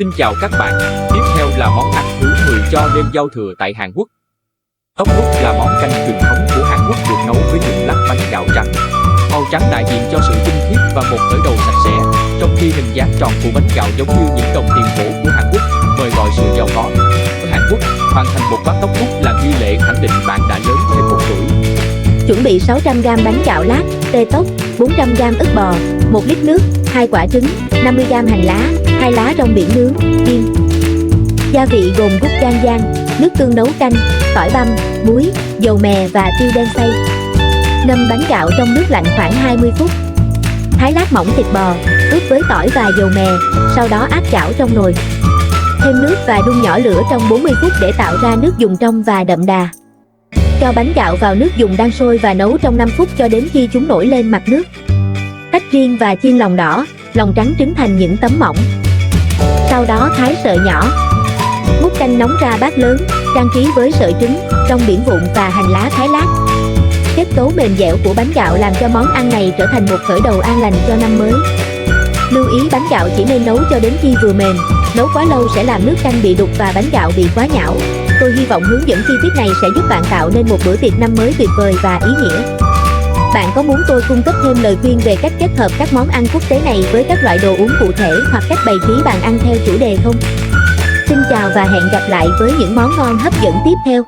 Xin chào các bạn, tiếp theo là món ăn thứ 10 cho đêm giao thừa tại Hàn Quốc. Tteok bokk là món canh truyền thống của Hàn Quốc được nấu với những lát bánh gạo trắng. Màu trắng đại diện cho sự tinh khiết và một khởi đầu sạch sẽ, trong khi hình dáng tròn của bánh gạo giống như những đồng tiền cổ của Hàn Quốc, mời gọi sự giàu có. Ở Hàn Quốc, hoàn thành một bát tteok bokk là nghi lễ khẳng định bạn đã lớn thêm một tuổi. Chuẩn bị 600g bánh gạo lát, tê tốc, 400g ức bò, 1 lít nước, 2 quả trứng, 50g hành lá, 2 lá rong biển nướng, kim. Gia vị gồm gochujang, nước tương nấu canh, tỏi băm, muối, dầu mè và tiêu đen xay. Ngâm bánh gạo trong nước lạnh khoảng 20 phút. Thái lát mỏng thịt bò, ướp với tỏi và dầu mè, sau đó áp chảo trong nồi. Thêm nước và đun nhỏ lửa trong 40 phút để tạo ra nước dùng trong và đậm đà. Cho bánh gạo vào nước dùng đang sôi và nấu trong 5 phút cho đến khi chúng nổi lên mặt nước. Tách riêng và chiên lòng đỏ, lòng trắng trứng thành những tấm mỏng. Sau đó thái sợi nhỏ. Múc canh nóng ra bát lớn, trang trí với sợi trứng, rong biển vụn và hành lá thái lát. Kết cấu mềm dẻo của bánh gạo làm cho món ăn này trở thành một khởi đầu an lành cho năm mới. Lưu ý bánh gạo chỉ nên nấu cho đến khi vừa mềm, nấu quá lâu sẽ làm nước canh bị đục và bánh gạo bị quá nhão. Tôi hy vọng hướng dẫn chi tiết này sẽ giúp bạn tạo nên một bữa tiệc năm mới tuyệt vời và ý nghĩa. Bạn có muốn tôi cung cấp thêm lời khuyên về cách kết hợp các món ăn quốc tế này với các loại đồ uống cụ thể hoặc cách bày trí bàn ăn theo chủ đề không? Xin chào và hẹn gặp lại với những món ngon hấp dẫn tiếp theo.